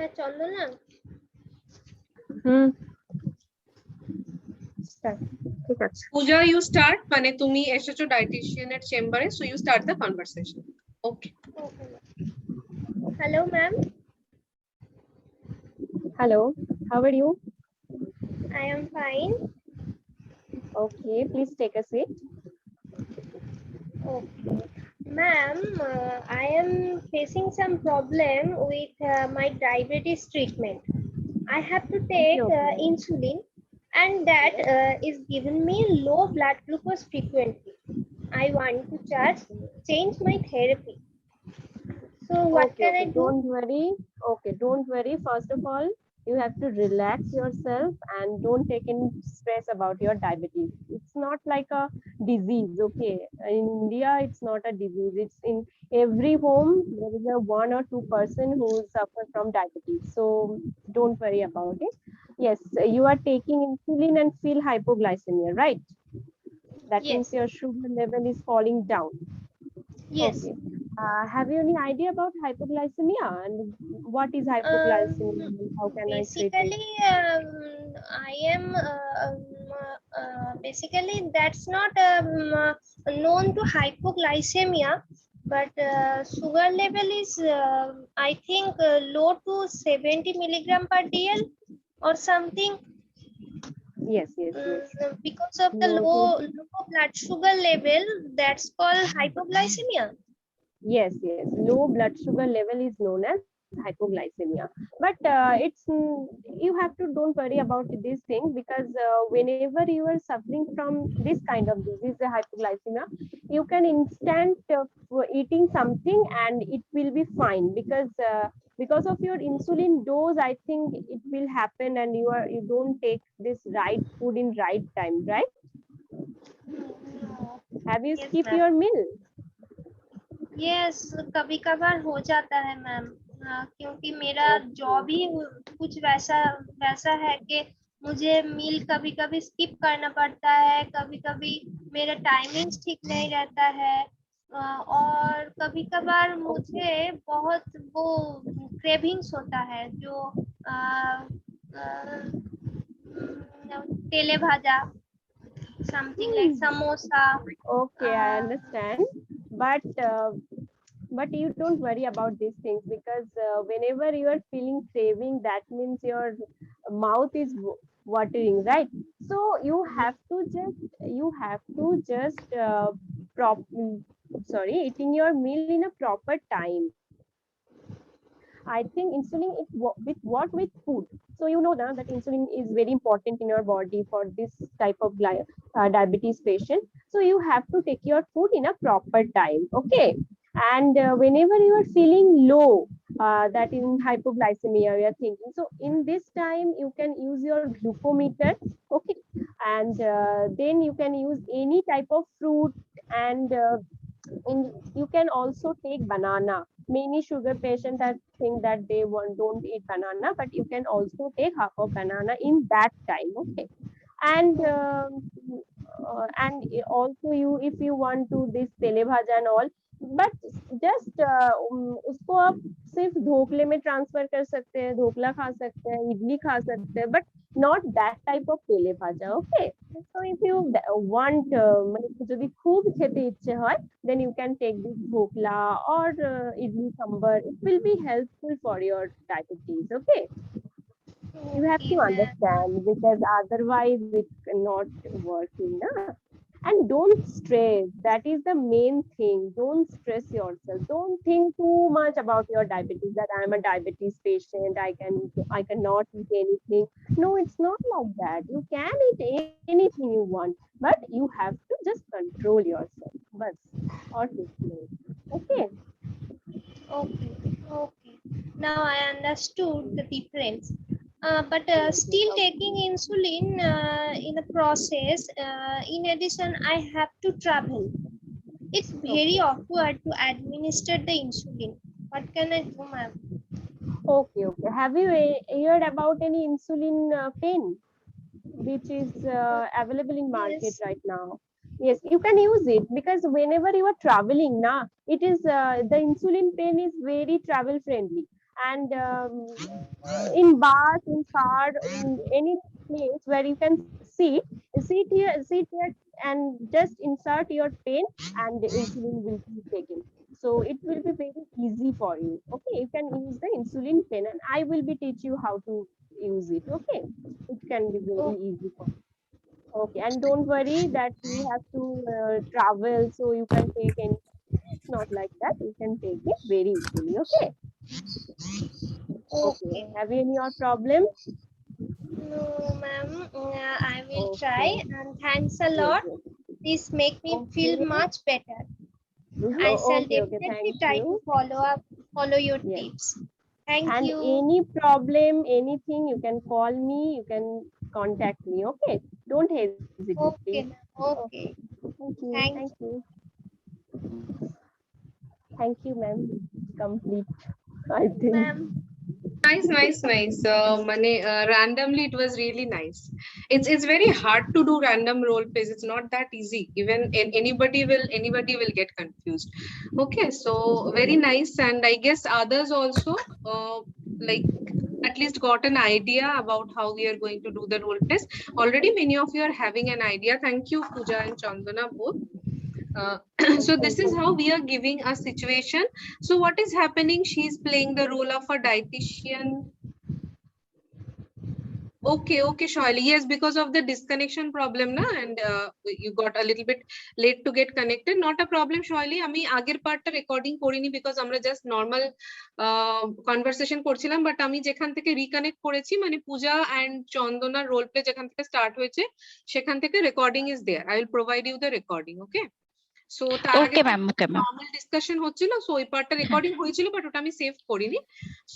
হ্যাঁ চলো না। Start. ঠিক আছে। পূজা, you start, মানে তুমি এসেছো ডায়েটিশিয়ানের চেম্বারে, so you start the conversation. Okay. Hello ma'am, Hello, how are you? I am fine. Okay, please take a seat. Okay. Ma'am, I am facing some problem with my diabetes treatment. I have to take Okay. insulin, and that is giving me low blood glucose frequently. I want to change my therapy. So what can I do? Don't worry. Okay, don't worry. First of all, you have to relax yourself and don't take any stress about your diabetes. It's not like a disease, okay? In India, it's not a disease. It's in every home. There is a 1 or 2 person who suffer from diabetes. So don't worry about it. Yes, you are taking insulin and feel hypoglycemia, right? That means Yes. your sugar level is falling down. Yes. Okay. Have you any idea about hypoglycemia and what is hypoglycemia and how can I treat it? Basically, I am basically that's not known to hypoglycemia, but sugar level is I think low to 70 milligram per dl or something. Yes. Because of the low blood sugar level, that's called hypoglycemia. Yes. Low blood sugar level is known as hypoglycemia. But you have to don't worry about these things because whenever you are suffering from this kind of disease, the hypoglycemia, you can instant eating something and it will be fine because of your insulin dose. I think it will happen and you don't take this right food in right time, right? Have you Yes, skipped ma'am. your meal? Yes कभी कभार हो जाता है ma'am, क्योंकि मेरा job ही कुछ वैसा वैसा है कि मुझे मील कभी कभी स्किप करना पड़ता है, कभी कभी मेरा टाइमिंग्स ठीक नहीं रहता है, और कभी कभार मुझे बहुत वो क्रेविंग्स होता है जो तेले भाजा, something like samosa. Okay, I understand. But you don't worry about these things because whenever you are feeling craving, that means your mouth is watering, right? So you have to just prop sorry, eating your meal in a proper time. I think insulin is with food. So you know that insulin is very important in your body for this type of diabetes patient. So you have to take your food in a proper time. Okay. And whenever you are feeling low, that in hypoglycemia, we are thinking. So in this time, you can use your glucometer. Okay. And then you can use any type of fruit and you can also take banana. Many sugar patients that think that don't eat banana, but you can also take half of banana in that time. Okay, and also you if you want to this tele bhaja and all, but just उसको आप सिर्फ ढोकले में transfer कर सकते हैं, ढोकला खा सकते हैं, इडली खा सकते हैं, but not that type of tele bhaja. Okay, so if you want মানে যদি খুব খেতে ইচ্ছে হয়, then you can take this dhokla or idli sambar. It will be helpful for your diabetes. Okay, you have Okay, to ma'am. understand because otherwise it cannot working na. And don't stress, that is the main thing. Don't stress yourself, don't think too much about your diabetes, that I am a diabetes patient, I cannot eat anything. No, it's not like that. You can eat anything you want, but you have to just control yourself, but or okay. Okay, okay. Now I understood the difference. But still taking insulin in the process. In addition, I have to travel. It's very awkward to administer the insulin. What can I do, ma'am? Okay. Have you heard about any insulin pen which is available in market Yes. right now? Yes, you can use it because whenever you are traveling, na, it is the insulin pen is very travel friendly. and in bus, in car, in any place where you can sit here and just insert your pen and the insulin will be taken. So it will be very easy for you. Okay, you can use the insulin pen and I will be teach you how to use it. Okay, it can be very Oh, easy for you. Okay, and don't worry that you have to travel so you can take any. It's not like that. You can take it very easily. Okay. Okay. okay. Have you any other problem? No, ma'am. I will try. Okay. And thanks a Great. lot. Great. This make me feel Okay. much better. I shall Okay. Okay. definitely Thank try to you. follow your Yes. tips. Thank And you. any problem, anything, you can call me. You can contact me. Okay. Don't hesitate, please. Okay, ma'am. Okay. Okay. Thank you. Thank Thank you. Thank you, ma'am. Complete. I you, think. ma'am. Nice. Randomly, it was really nice. It's very hard to do random role plays. It's not that easy. Even anybody will get confused. Okay, so very nice, and I guess others also like at least got an idea about how we are going to do the role plays. Already, many of you are having an idea. Thank you, Pooja and Chandana both. So this Thank is you. how we are giving a situation. So what is happening? She's playing the role of a dietitian. Okay, Shoaili. Yes, because of the disconnection problem, na, and you got a little bit late to get connected. Not a problem, Shoaili. আমি আগের পার্টটা recording করিনি because আমরা just normal conversation করছিলাম, but আমি যেখান থেকে reconnect করেছি মানে পূজা এন্ড চন্দনার রোল প্লে যেখান থেকে স্টার্ট হয়েছে সেখান থেকে recording is there. I will provide you the recording. Okay, so তার আগে okay ma'am, okay ma'am. Normal discussion হচ্ছিল, সো ওই পার্টটা রেকর্ডিং হয়েছিল বাট ওটা আমি সেভ করিনি।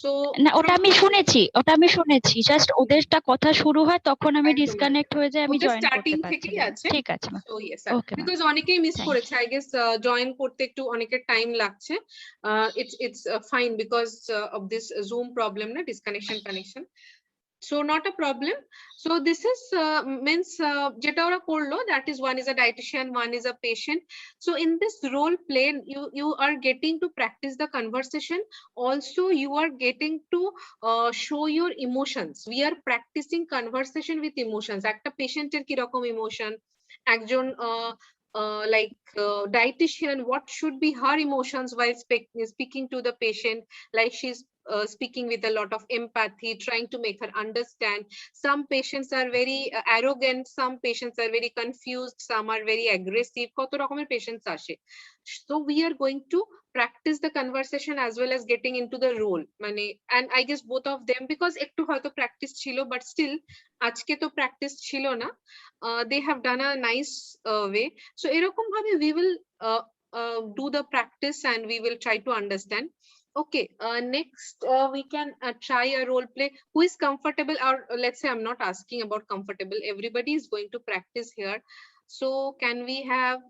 সো না, ওটা আমি শুনেছি, জাস্ট ওদেরটা কথা শুরু হয় তখন আমি একদম ডিসকানেক্ট হয়ে যায়, আমি ওটা জয়েন স্টার্টিং করতে পারছি থেকেই না। আছে। ঠিক আছে ma'am. So yes okay ma'am, because অনেকেই মিস থ্যাংক করেছে, আই গেস জয়েন করতে একটু অনেকের টাইম লাগছে। It's fine because of this zoom problem না, disconnection connection. So not a problem. So this is means jeta ora korlo, that is one is a dietitian, one is a patient. So in this role play you are getting to practice the conversation. Also you are getting to show your emotions. We are practicing conversation with emotions. Ekta patient er ki rokom emotion, ekjon like dietitian, what should be her emotions while speaking to the patient, like she's speaking with a lot of empathy, trying to make her understand. Some patients are very arrogant, some patients are very confused, some are very aggressive. কত রকমের patients আসে। So we are going to practice the conversation as well as getting into the role মানে, and I guess both of them because একটু হয়তো practice ছিল but still আজকে তো practice ছিল না। They have done a nice way. So এরকম ভাবে we will do the practice and we will try to understand. Okay, next we can try a role play. Who is comfortable, or let's say I'm not asking about comfortable, everybody is going to practice here. So can we have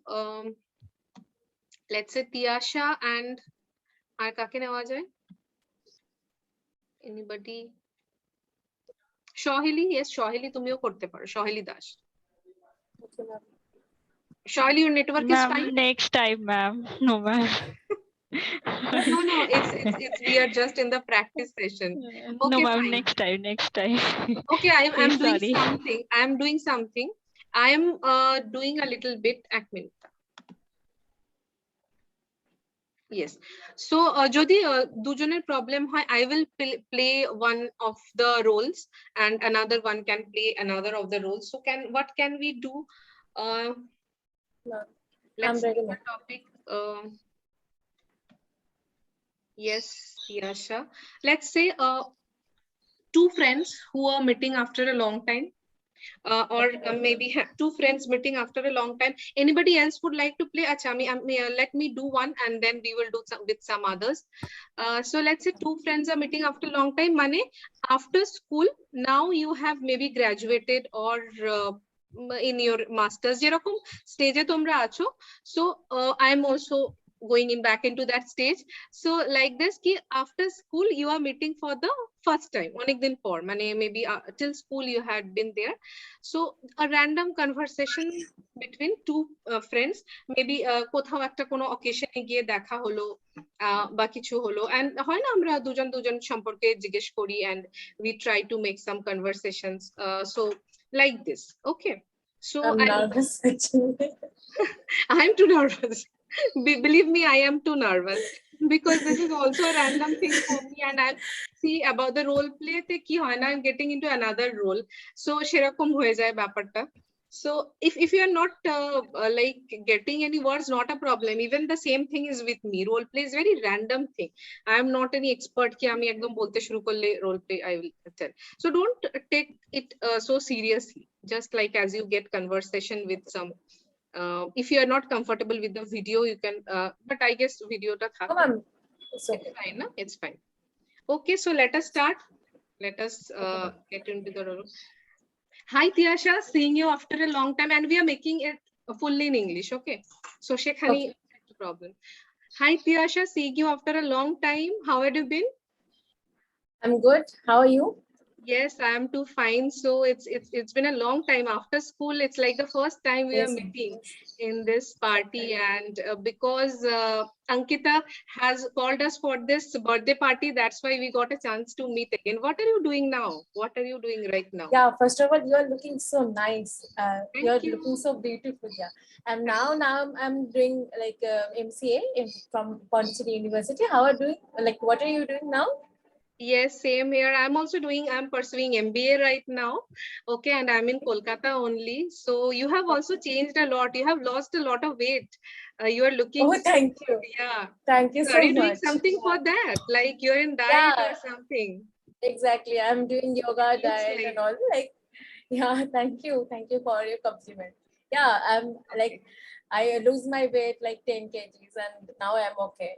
let's say Tiasha and আর কাকে নেওয়া যায়? Anybody? Shohili, yes, Shohili তুমিও করতে পারো, Shohili Das. Shohili, your network is ma'am. fine? Next time ma'am, no ma'am. No, it's we are just in the practice session. No Okay, ma'am, fine. Next time. Okay, I'm doing Sorry. something. I'm doing a little bit. এক minute. Yes. So যদি দুজনের problem হয়, I will play one of the roles and another one can play another of the roles. So what can we do? Let's pick a topic. Yes, Yasha. Let's say two friends who are meeting after a long time. Or maybe two friends meeting after a long time. Anybody else would like to play? Acha, let me do one and then we will do some with some others. So let's say two friends are meeting after a long time. Mane, after school, now you have maybe graduated or in your masters যেরকম stage তোমরা আছো. So I am also going in back into that stage. So like this ki after school you are meeting for the first time onek din por mane maybe till school you had been there. So a random conversation between two friends, maybe কোথাও একটা কোনো অকেশনে গিয়ে দেখা হলো বা কিছু হলো, and হয় না আমরা দুজন দুজন সম্পর্কে জিজ্ঞেস করি, and we try to make some conversations, so like this. Okay, so I'm nervous actually. I'm too nervous. Believe me, I am too nervous because this is also a random thing for me, and I see about the role play te ki hoy na, I'm getting into another role, so সেরকম হয়ে যায় ব্যাপারটা. So if you are not like getting any words, not a problem. Even the same thing is with me. Role play is very random thing. I am not any expert ki ami ekdom bolte shuru korle role play I will tell. So don't take it so seriously. Just like as you get conversation with some. If you are not comfortable with the video, you can, but I guess video ta Oh, ma'am, it's okay. it's fine, no? It's fine. Okay, so let us start. Let us get into the role. Hi, Tiyasha, seeing you after a long time, and we are making it fully in English, okay? So, Shekhani, no problem. Hi, Tiyasha, seeing you after a long time. How have you been? I'm good. How are you? Yes, I am too fine. So it's been a long time after school. It's like the first time we are Yes, meeting in this party, and because Ankita has called us for this birthday party, that's why we got a chance to meet again. What are you doing now? What are you doing right now? Yeah, first of all, you're looking so nice. You're you. looking so beautiful. Yeah. And now I'm doing like MCA from Pondicherry University. How are you doing? Like, what are you doing now? Yes, same here. I'm pursuing MBA right now. Okay, and I'm in Kolkata only. So you have also changed a lot. You have lost a lot of weight. You are looking. Oh, thank you. Yeah. Thank you So so are you doing much. something for that? Like you're in diet Yeah. or something? Exactly. I'm doing yoga, Looks diet, like. and all. Like, yeah, thank you. Thank you for your compliment. Yeah, I'm like, I lose my weight like 10 kgs, and now I'm okay.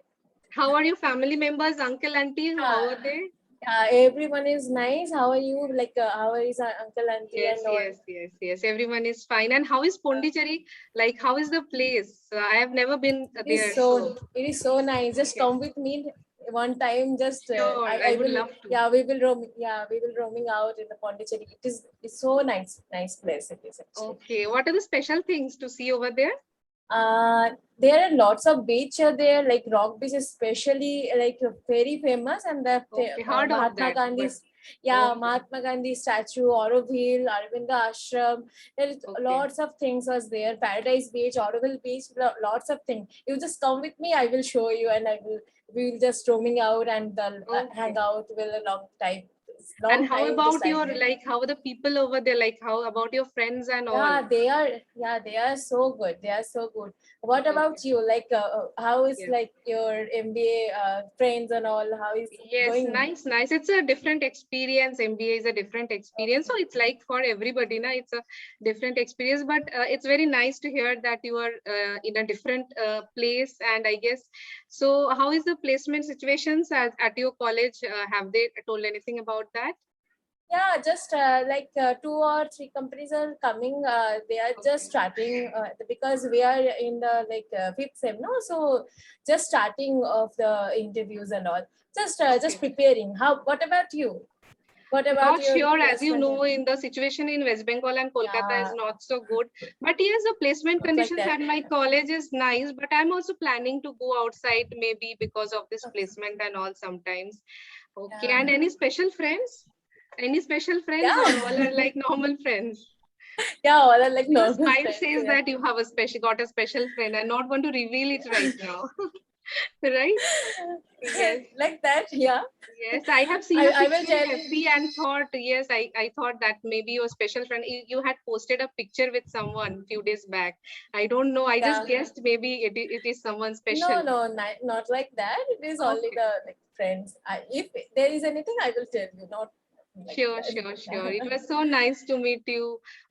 How are your family members, uncle, auntie? How are they? Yeah, everyone is nice. How are you? Like, how is our uncle, auntie, Yes, and all? yes. Everyone is fine. And how is Pondicherry? Like, how is the place? I have never been there. It is so nice. Just Okay. come with me one time. Just Sure, I would will love to. Yeah, we will roam. Yeah, we will roaming out in the Pondicherry. It's so nice place. It is actually. Okay. What are the special things to see over there? There are lots of beach there, like Rock Beach, especially like very famous, and the Okay, heard of Mahatma that, Gandhi's. but- Yeah, Okay. Mahatma Gandhi statue, Auroville, Arvinda Ashram. There is Okay. lots of things was there. Paradise Beach, Auroville Beach, lots of things. You just come with me. I will show you, and we will just roaming out and Okay. hang out with a long time. And how about your, like, how are the people over there? Like, how about your friends and all? They are so good. They are so good. What Okay. about you? Like, how is Yes. like your MBA friends and all? How is Yes, going? nice. It's a different experience. MBA is a different experience. So it's like for everybody, na, it's a different experience, but it's very nice to hear that you are in a different place. And I guess, so how is the placement situations at your college? Have they told anything about that? Yeah, just like 2 or 3 companies are coming. They are just starting because we are in the like 5th sem, no? So just starting of the interviews and all. Just preparing. What about you? What about Not your sure, as you placement? know, in the situation in West Bengal and Kolkata is Yeah. not so good. But yes, the placement Not like conditions that. at my college is nice. But I'm also planning to go outside maybe because of this Okay. placement and all sometimes. Okay, Yeah. and any special friends? Any special friends, Yeah. or all are like normal friends? Yeah, all are like Your normal smile friends, says yeah. that you have got a special friend. I not want to reveal it right now. Right? Yes. Like that, yeah. Yes, I have seen a I will picture tell in FB and thought, yes, I thought that maybe your special friend, you had posted a picture with someone few days back. I don't know. I just Yeah. guessed maybe it is someone special. No, not like that. It is only Okay. the like friends. If there is anything, I will tell you. Not like Sure. that. It was so nice to meet you.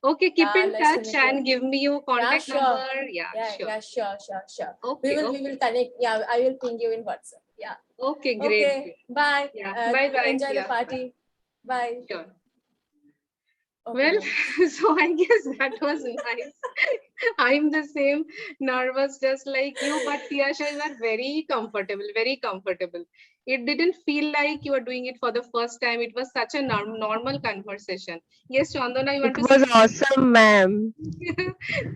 Okay, keep Yeah, in nice to touch meet you. and give me your contact sure. number. Yeah, sure. Yeah, sure. Okay, We will connect. Yeah, I will ping you in WhatsApp. Yeah. Okay, great. Okay. Bye. Yeah, bye. Enjoy the Yeah, party. Bye. sure. Okay, Well, ma'am. so I guess that was nice. I'm the same, nervous just like you, but Tiyasha, you are very comfortable, very comfortable. It didn't feel like you were doing it for the first time. It was such a normal conversation. Yes, Chandana, you want It to was say? awesome, ma'am.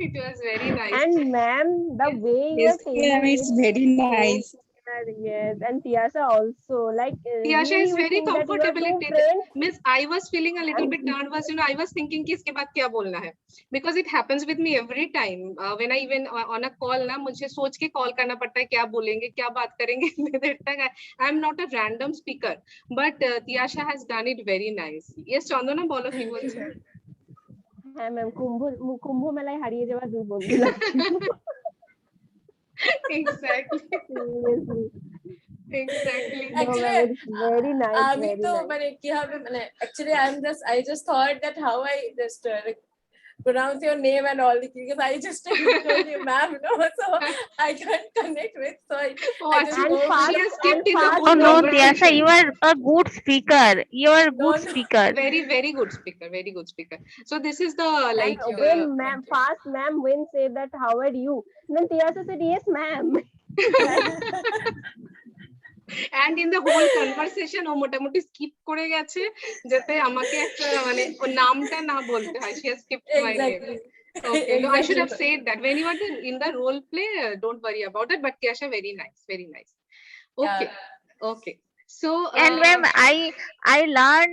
It was very nice. And ma'am, the way your Yes, table ma'am, it's is very so nice. clear, yes, and Tiasha also. Like Tiyasha really, is we very think that you are comfortable. two friends. Miss, I was feeling a little And bit nervous. I was thinking कि इसके बाद क्या बोलना है, because it happens with me every time. When I even on a call ना, मुझे सोच के call करना पड़ता है क्या बोलेंगे, क्या बात करेंगे. I'm not a random speaker, but Tiyasha has done it very nice. Yes, Chandana, बोलो কি বলছো? হ্যাঁ ম্যাম, কুম্ভ মেলায় হারিয়ে যাওয়া দুই বন্ধু লাগছিল। Exactly. Seriously. Exactly. No, Actually, ma'am, it's very nice, अभी very तो nice. मैंने क्या मैंने actually I just thought that how I just like pronounce your name and all because I just told you ma'am, no, so I can't connect with, so Oh, I just And go fast, she has with skipped and in the fast whole Oh no, learner. Tiyasha, you conversation. are a good speaker. You are a No, good no. speaker. Very, very good speaker. Very good speaker. So this is the And like. when ma'am, fast ma'am, when say that, how are you? Then Tiasha said, yes, ma'am. And in the whole conversation ও মোটামুটি skip করে গেছে যাতে আমাকে একটা মানে ওর নামটা না বলতে হয়. She has skipped my name. Exactly. Okay, no, I should have Exactly. said that when you are in the role play, don't worry about it. But Tiyasha, very nice, very nice. Okay, okay. So And ma'am, I learn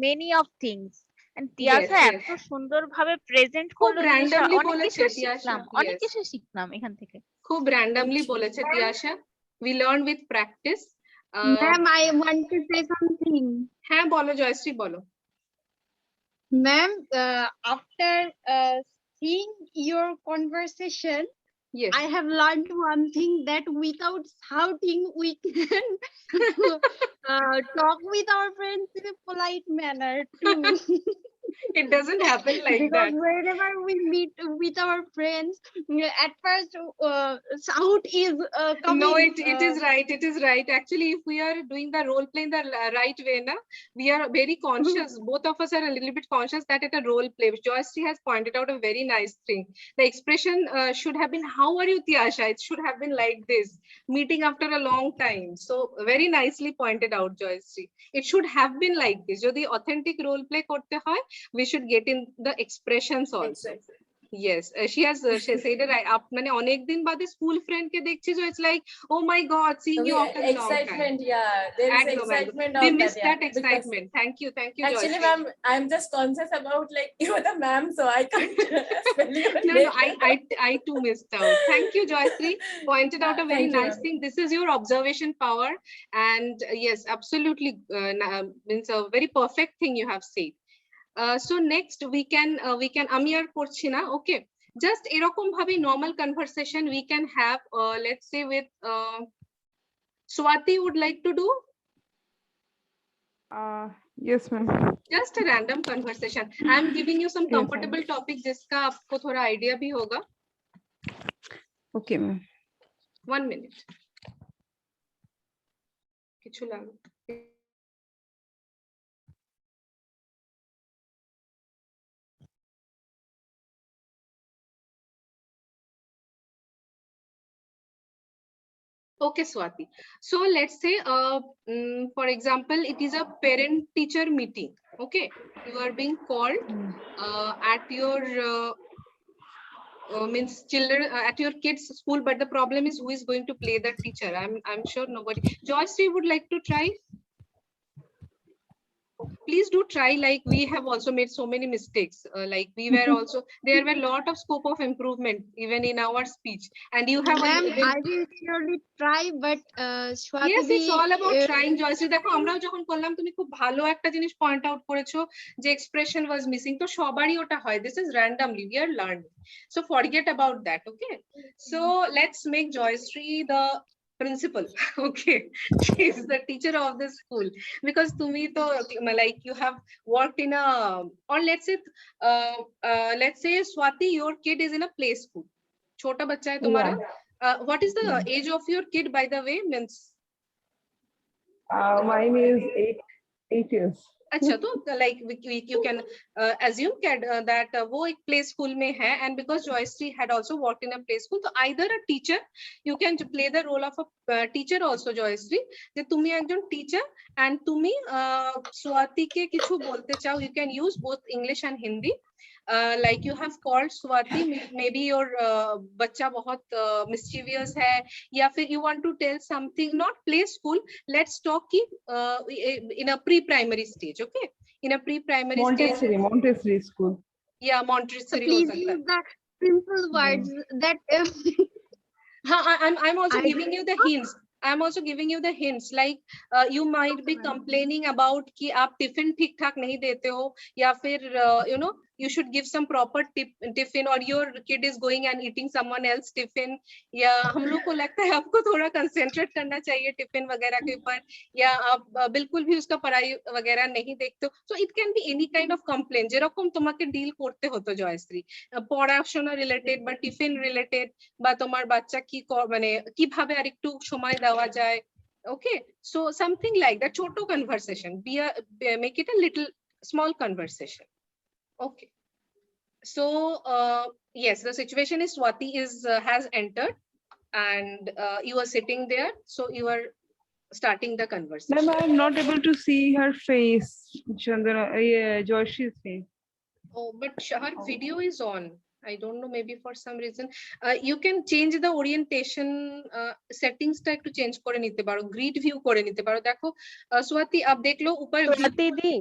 many of things. And yes, Tiyasha yes. এত সুন্দর ভাবে present খুব করলো জিনিসটা, randomly অনেক বলেছে কিছু Tiyasha. শিখলাম, অনেক Yes, কিছু শিখলাম এখান থেকে। খুব randomly বলেছে Tiyasha. We learn with practice. Ma'am, I want to say something. হ্যাঁ বলো জয়শ্রী বলো। Ma'am, after seeing your conversation, Yes. I have learned one thing, that without shouting, we can talk with our friends in a polite manner too. It doesn't happen like Because that. wherever we meet with our friends, at first shout is coming. No, it is right. It is right. Actually, if we are doing the role play in the right way, na, we are very conscious. Both of us are a little bit conscious that at a role play, Joyce has pointed out a very nice thing. The expression should have been, "How are you, Tiyasha?" It should have been like this, meeting after a long time. So very nicely pointed out, Joyce. It should have been like this. Jodi authentic role play korte hoy, we should get in the expressions also. Exactly. Yes, she said it right. মানে অনেক দিন বাদে school friend কে দেখছি, so it's like, oh my god, seeing you after a long time. Excitement, yeah, there is একদম, একদম. excitement We of missed that, yeah, that excitement. Thank you actually Joyce. ma'am, I'm just conscious about like you are the ma'am, so I can't spell your No, name. I too missed out. Thank you Joyce, pointed out a very Thank you, nice ma'am. thing. This is your observation power, and yes, absolutely means a very perfect thing you have said. So next we can আমি আর করছি না, okay, just এরকম ভাবে normal conversation we can have, let's say with Swati would like to do Yes, ma'am. just a random conversation. I'm giving you some Yes, ma'am. comfortable topic जिसका आपको थोड़ा idea भी होगा. Okay, ma'am. 1 minute. কিছু লাগবে। Okay, Swati. So let's say, for example, it is a parent-teacher meeting. Okay, you are being called at your means children at your kids' school, but the problem is who is going to play the teacher. I'm sure nobody. Joyce would like to try. Please do try. Like we have also made so many mistakes. Like we were also, there were a lot of scope of improvement even in our speech, and you have Ma'am, I will surely try, but Swati yes, it's all about di, trying. Joyce, দেখো আমরাও যখন করলাম তুমি খুব ভালো একটা জিনিস point out করেছো যে expression was missing, তো সবারই ওটা হয়. This is randomly, we are learning, so forget about that. Okay, so let's make Joystree the principal. Okay, she is the teacher of the school, because তুমি তো like you have worked in a, or let's say Swati, your kid is in a play school, छोटा बच्चा है तुम्हारा. What is the age of your kid, by the way? Means Mine is 8 years. अच्छा, तो like you can assume that वो एक play school में है, and because Joystree had also worked in a play school, so either a teacher, you can play the role of a teacher also, Joystree, যে তুমি একজন teacher and তুমি স্বাতিকে কিছু বলতে চাও, you can use both English and Hindi. Like you have called Swati, maybe your बच्चा बहुत mischievous है, या फिर you want to tell something, not play school, let's talk in a pre-primary stage, okay? In a pre-primary stage. Montessori school. Yeah, So Montessori हो please सकता है. use the simple words that I'm also I giving you the hints. I'm also giving you the hints. Like you might be complaining about कि आप tiffin ठीक ठाक नहीं देते हो, या फिर you know, you should give some proper tiffin, or your kid is going and eating someone else tiffin, या हम लोग को लगता है आपको थोड़ा concentrate करना चाहिए टिफिन वगैरह के ऊपर, या आप बिल्कुल भी उसका पढ़ाई वगैरह नहीं देखते हो. So it can be any kind of complaint যেরকম তোমাকে ডিল করতে হতো জয়শ্রী, পড়াশোনা রিলেটেড বা টিফিন রিলেটেড, বা তোমার বাচ্চা কি মানে কিভাবে আরেকটু সময় দেওয়া যায়. Okay, so something like that, choto conversation, make it a little small conversation. Okay, so yes, the situation is Swati has entered, and you are sitting there, so you are starting the conversation. Ma'am, I'm not able to see her face, Chandana, Joyshree's face. Oh, but her video is on. I don't know, maybe for some reason. You can change the orientation settings টা একটু change করে নিতে পারো, grid view করে নিতে পারো. দেখো Swati, up দেখ লো উপর স্বাতি দি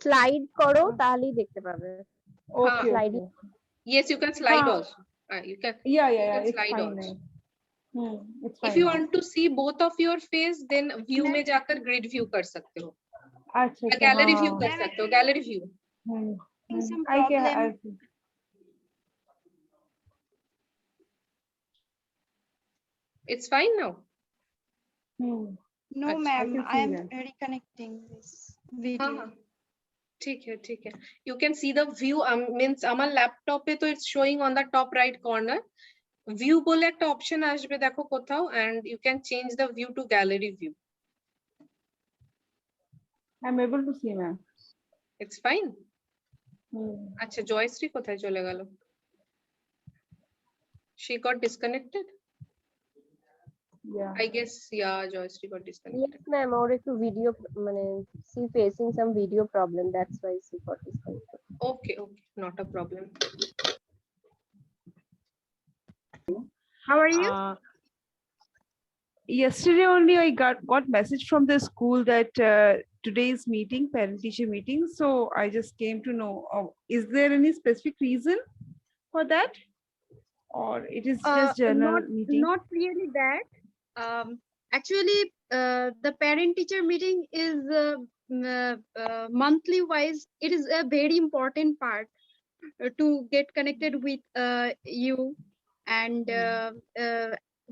স্লাইড করো, তাহলেই দেখতে পাবে. Okay. Sliding. Yes, you can slide हाँ. also. You can. Yeah, You can it's slide fine. also. It's If fine. you want to see both of your face, then view में जाकर grid view कर सकते हो, अच्छा, या gallery हाँ. view कर सकते हो, gallery view. some I can. problem. It's fine now. No, Achha, ma'am, can I see am that. reconnecting this video. हाँ, ठीक है, ठीक है. You can see the view. Means আমার ল্যাপটপে তো it's showing on the top right corner. View বলে একটা অপশন আসবে দেখো কোথাও, and you can change the view to gallery view. I'm able to see, ma'am. It's fine. আচ্ছা, জয়শ্রী কোথায় চলে গেল? She got disconnected. Yeah. I guess, yeah, Joystree got disconnected. Yes, ma'am, or একটু video মানে she facing some video problem, that's why she got disconnected. Okay, okay, not a problem. How are you? Yesterday only I got message from the school that today's meeting, parent teacher meeting, so I just came to know, is there any specific reason for that, or it is just general meeting? Not really that. Actually, the parent teacher meeting is monthly wise. It is a very important part to get connected with you. And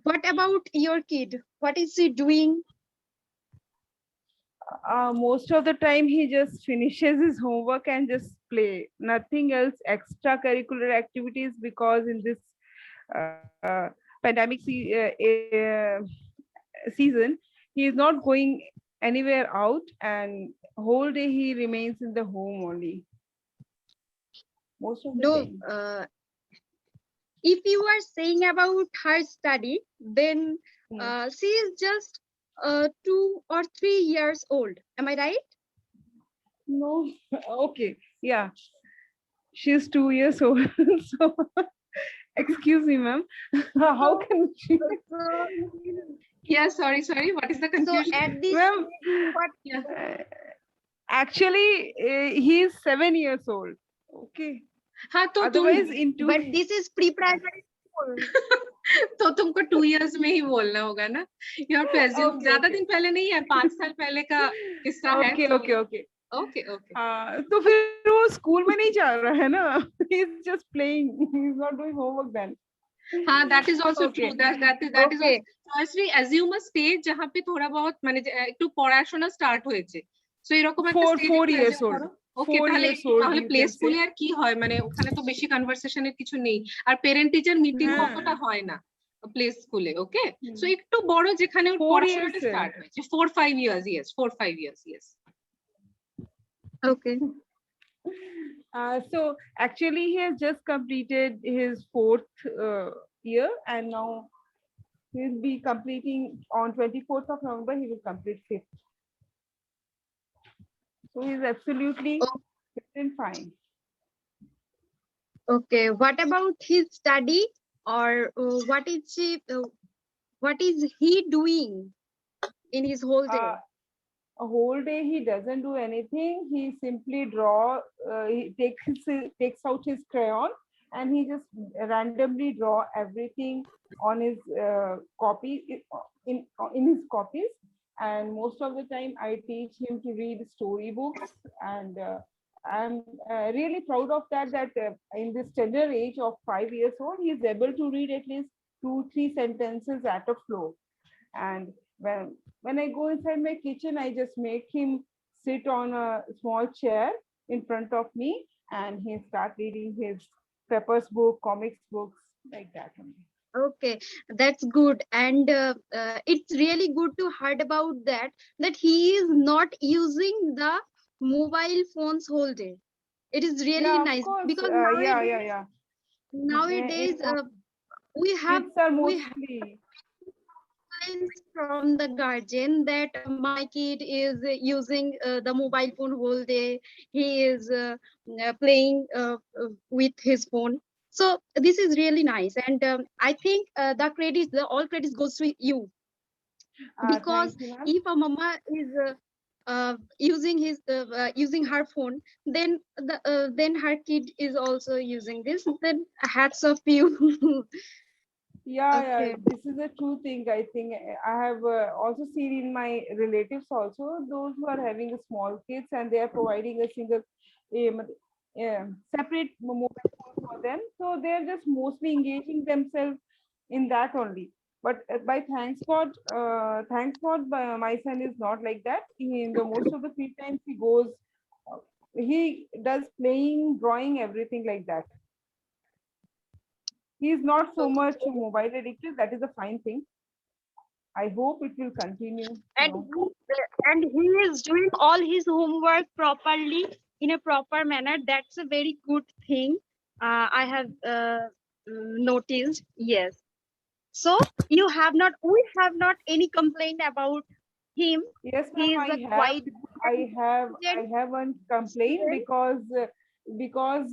what about your kid? What is he doing? Most of the time he just finishes his homework and just play, nothing else extracurricular activities, because in this pandemic season he is not going anywhere out, and whole day he remains in the home only most of the No, time. if you are saying about her study, then she is just 2 or 3 years old. Am I right? No. Okay, yeah, she's 2 years old. So excuse me, ma'am. How can she? Yeah, sorry, what is the So confusion? at this, Ma'am, what actually he is 7 years old. Okay, हाँ, तो otherwise in 2 but this is pre-primary school. तो तुमको 2 years में ही बोलना होगा ना. You have to assume. Okay, ज्यादा okay. दिन पहले नहीं है, 5 साल पहले का किस्सा है. okay, तो- okay, okay. Okay, okay. तो फिर वो स्कूल में नहीं जा रहा है ना, he is just playing, he is not doing homework then. हाँ, that is also Okay. true. That is Okay. also. Firstly, assume a stage जहाँ पे थोड़ा बहुत মানে একটু পড়াশোনা স্টার্ট হয়েছে. So এরকম একটা stage 4 একটু years assume old. করো. Okay, 4 তাহলে years old, তাহলে you প্লে can say. স্কুলে আর কি হয়, মানে ওখানে তো বেশি কনভারসেশনের কিছু নেই, আর পেরেন্ট টিচার মিটিং হ্যাঁ। অতটা হয় না প্লে স্কুলে. ওকে, হুম। সো একটু বড় যেখানে ওর 4 পড়াশোনাটা years এ। স্টার্ট হয়েছে, 4-5 years, yes, 4-5 years, yes. Okay. So actually, he has just completed his 4th year, and now he'll be completing on 24th of November. He will complete 5th. So he's absolutely Oh, fit and fine. okay. What about his study, or what is he doing in his whole day? A whole day he doesn't do anything. He simply he takes out his crayon and he just randomly draw everything on his in his copies. And most of the time I teach him to read storybooks, and I'm really proud of that in this tender age of 5 years old he is able to read at least 2-3 sentences at a flow. And when I go inside my kitchen, I just make him sit on a small chair in front of me, and he start reading his Pepper's book, comics books, like that only. Okay, that's good, and it's really good to heard about that he is not using the mobile phones whole day. It is really Yeah, of nice course. because Yeah. nowadays we have Kids are we have mostly. signs from the guardian that my kid is using the mobile phone whole day. He is playing with his phone. So this is really nice, and I think the all credits goes to you, because Thank you, ma'am. if a mama is using her phone, then her kid is also using this. Then hats off to you. Yeah, Okay. this is a true thing. I think I have also seen in my relatives also, those who are having a small kids and they are providing a single separate mobile phone for them. So they are just mostly engaging themselves in that only. But by thanks God, my son is not like that. In the most of the free times he does playing, drawing, everything like that. He is not so much mobile addicted. That is a fine thing. I hope it will continue. and he is doing all his homework properly in a proper manner. That's a very good thing. I have noticed. Yes. So we have not any complaint about him. Yes, He ma'am. is a quite I haven't complained student. because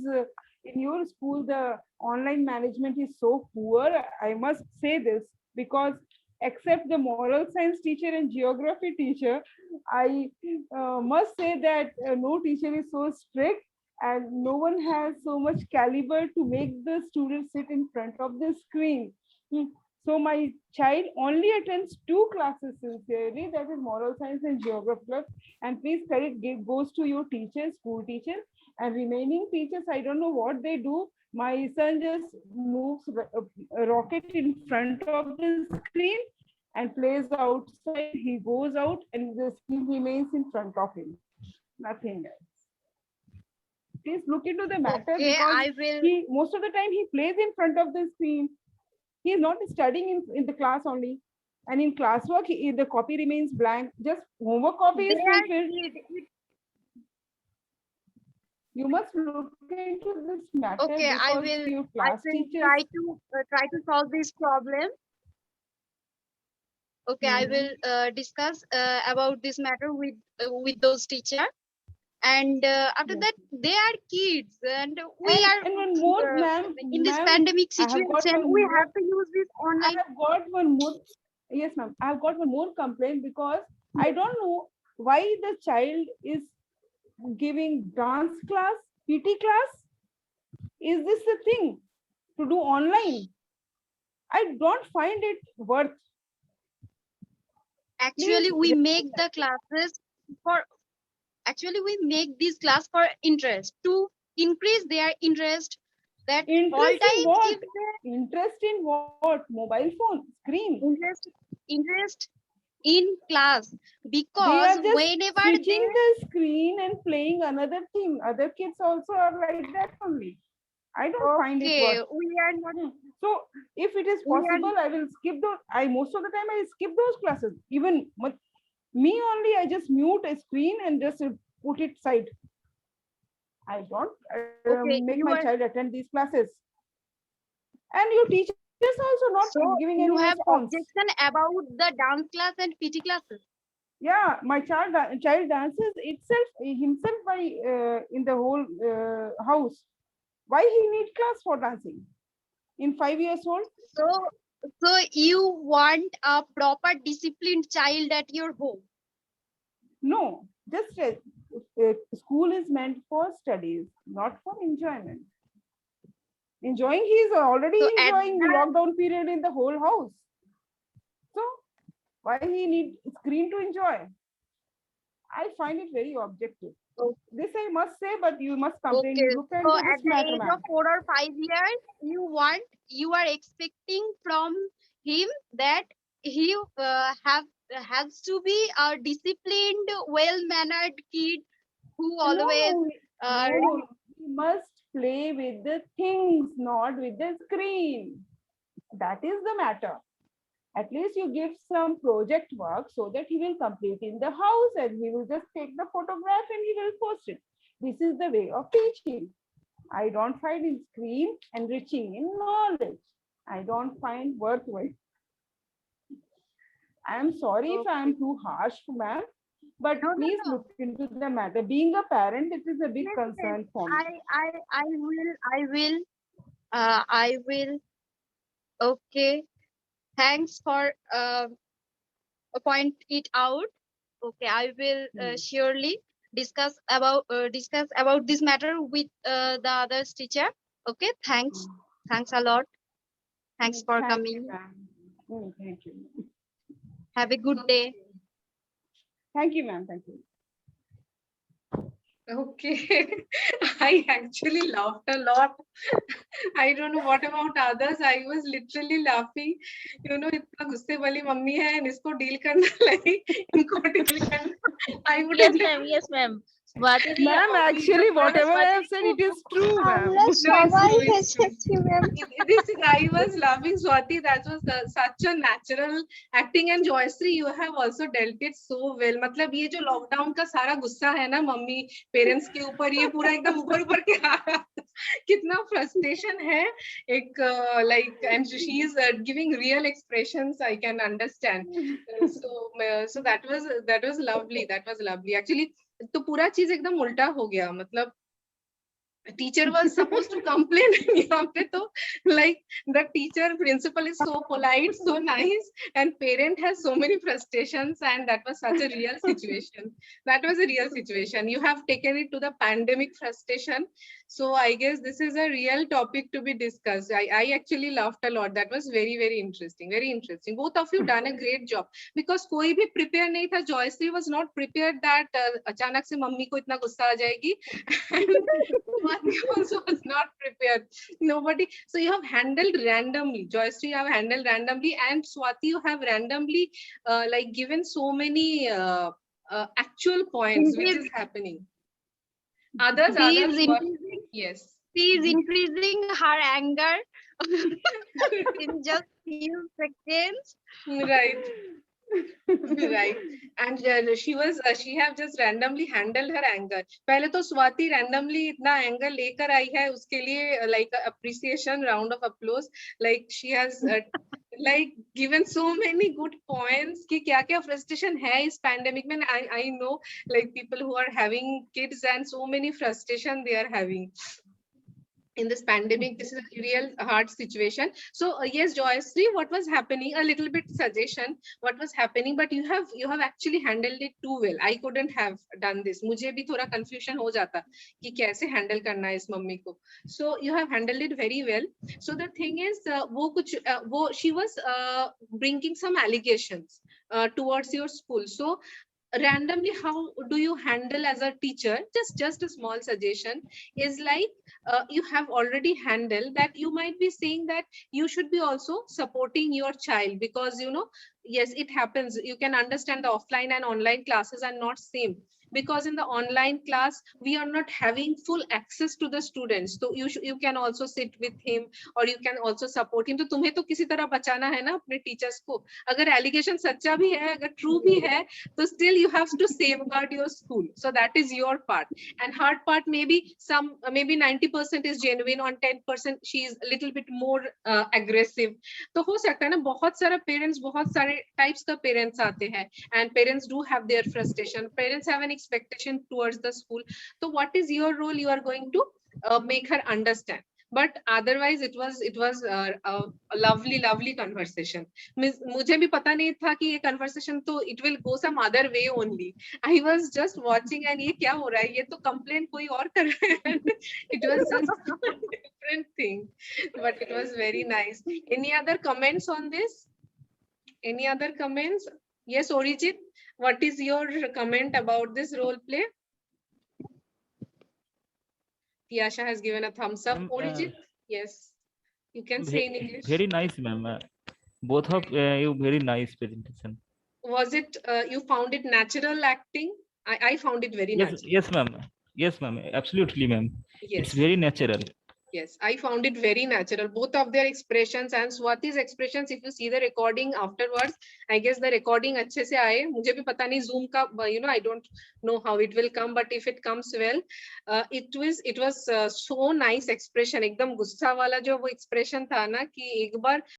in your school the online management is so poor. I must say this because except the moral science teacher and geography teacher, I must say that no teacher is so strict and no one has so much caliber to make the students sit in front of the screen. Hmm. So my child only attends 2 classes sincerely, that is moral science and geography club. And please goes to your teacher, school teacher, and remaining teachers. I don't know what they do. My son just moves a rocket in front of the screen and plays outside. He goes out and the screen remains in front of him. Nothing else. Please look into the matter Okay, because I will. he most of the time he plays in front of the screen. He is not studying in the class only. And in classwork, the copy remains blank. Just homework copy is There fulfilled. You must look into this matter Okay, I because will. your I class will teachers. try to solve this problem. Okay, I will discuss about this matter with those teacher, and after Yes. that they are kids, and we are And one more, in this ma'am, pandemic I have got situation. one We more. have to use this I online. have got one more. Yes, ma'am. I have got one more complaint because I don't know why the child is giving dance class, PT class. Is this the thing to do online? I don't find it worth. Actually, Please, we make the classes for. Actually, we make this class for interest, to increase their interest. That all interest in times what? if they Interest in what? Mobile phone, screen. interest in class, They because are just whenever they switching the screen and playing another thing. Other kids also are like that only. I don't find it okay, worth. we are not So if it is we are possible, I will skip those. I most of the time I skip those classes. Even me only, I just mute a screen and just put it side. I don't Okay, make you my are child attend these classes. And your teachers also not so giving you any have response. objection about the dance class and PT classes. Yeah, my child dances himself by in the whole house. Why he need class for dancing in 5 years old? So so you want a proper disciplined child at your home. No, just school is meant for studies, not for enjoyment. Enjoying, he is already So at enjoying the lockdown period in the whole house. So why he need screen to enjoy? I find it very objective. This I must say, but you must okay, look so into this at the matter, age of ma'am. 4 or 5 years, you are expecting from him that he has to be a disciplined, well-mannered kid who always No, uh, no, we must play with the things, not with the screen. That is the matter. At least you give some project work so that he will complete in the house and he will just take the photograph and he will post it. This is the way of teaching. I don't find in screen enriching in knowledge. I don't find worthwhile. I am sorry if I am too harsh, ma'am, but no, no, please no. look into the matter. Being a parent, it is a big Yes, yes. concern for me. I will. Okay. Thanks for point it out. Okay, I will surely discuss about this matter with the others teacher. Okay, thanks a lot. Thanks for Thank you, coming. ma'am. Thank you. Have a good day. Thank you, ma'am. Thank you. Okay. I actually laughed a lot. I don't know what about others. I was literally laughing. You know, इतना गुस्से वाली mummy है, इसको deal करना like इनको deal करना. I would Yes, have ma'am. Yes, ma'am. Swati ji, Ma'am, actually, whatever I have said, it is true, ma'am. আমরা No, it's সবাই true, it's true. হেসেছি ma'am This is, I was laughing, Swati. That was such a natural acting, and Joyশ্री, you have also dealt it so well. मतलब ये जो lockdown का सारा गुस्सा है ना मम्मी पेरेंट्स के ऊपर, ये पूरा एकदम ऊपर ऊपर के आ रहा था. कितना फ्रस्ट्रेशन है एक like, and she is giving real expressions. I can understand. So that was lovely. That was lovely. Actually, तो पूरा चीज एकदम उल्टा हो गया. मतलब teacher was supposed to complain. यहाँ पे तो like the teacher principal is so polite, so nice, and parent has so many frustrations, and that was such a real situation. That was a real situation. You have taken it to the pandemic frustration. So I guess this is a real topic to be discussed. I actually laughed a lot. That was very, very interesting. Very interesting. Both of you done a great job, because कोई भी prepare नहीं था. Joyশ্री was not prepared that अचानक से mummy को इतना गुस्सा आ जाएगी. Swati also was not prepared. Nobody. So you have handled randomly. Joyশ্rí, you have handled randomly, and Swati, you have randomly like given so many actual points which is happening. Others She is were, increasing. yes. She is increasing her anger in just few seconds. Right. Right. And she have just randomly handled her anger. पहले तो Swati randomly इतना anger लेकर आई है, उसके लिए like appreciation round of applause. Like she has like given so many good points कि क्या क्या frustration है इस pandemic में. I know like people who are having kids and so many frustration they are having in this pandemic. This is a real hard situation. So yes, Joyশ্rí, what was happening, a little bit suggestion what was happening, but you have actually handled it too well. I couldn't have done this. मुझे भी थोड़ा confusion हो जाता कि कैसे handle करना है इस मम्मी को. So you have handled it very well. So the thing is she was bringing some allegations towards your school. So randomly, how do you handle as a teacher? Just a small suggestion is like, you have already handled that. You might be saying that you should be also supporting your child, because yes, it happens. You can understand the offline and online classes are not same. because in the online class we are not having full access to the students, so you can also sit with him or you can also support him. तो तुम्हें तो किसी तरह बचाना है ना अपने teachers को, अगर एलिगेशन सच्चा भी है, अगर ट्रू भी है, तो still you have to safeguard your school. So that is your part, and hard part maybe maybe 90% is genuine, on 10% she is a little bit more aggressive. तो हो सकता है ना, बहुत सारा पेरेंट्स, बहुत सारे टाइप्स का पेरेंट्स आते हैं, and parents do have their frustration, parents have an expectation towards the school. So what is your role? You are going to make her understand. But otherwise it was a lovely conversation. मुझे भी पता नहीं था कि ये conversation तो it will go some other way only. I was just watching and ये क्या हो रहा है, ये तो complaint कोई और कर रहा है. It was just a different thing, but it was very nice. Any other comments on this? Any other comments? Yes, Orijit, what is your comment about this role play? Tiyasha has given a thumbs up. Orijit, yes, you can say in English. Very nice, ma'am. Both of you very nice presentation. Was it you found it natural acting? I found it very natural. Yes, ma'am. Yes, ma'am. Absolutely, ma'am. Yes. It's very natural. Yes, I found it very natural. Both of their expressions and Swati's expressions, if you see the recording afterwards, I guess the recording अच्छे से आए. मुझे भी पता नहीं Zoom का, I don't know how it will come, but if it comes well, it was so nice expression. एकदम गुस्सा वाला जो वो expression था ना, कि एक बार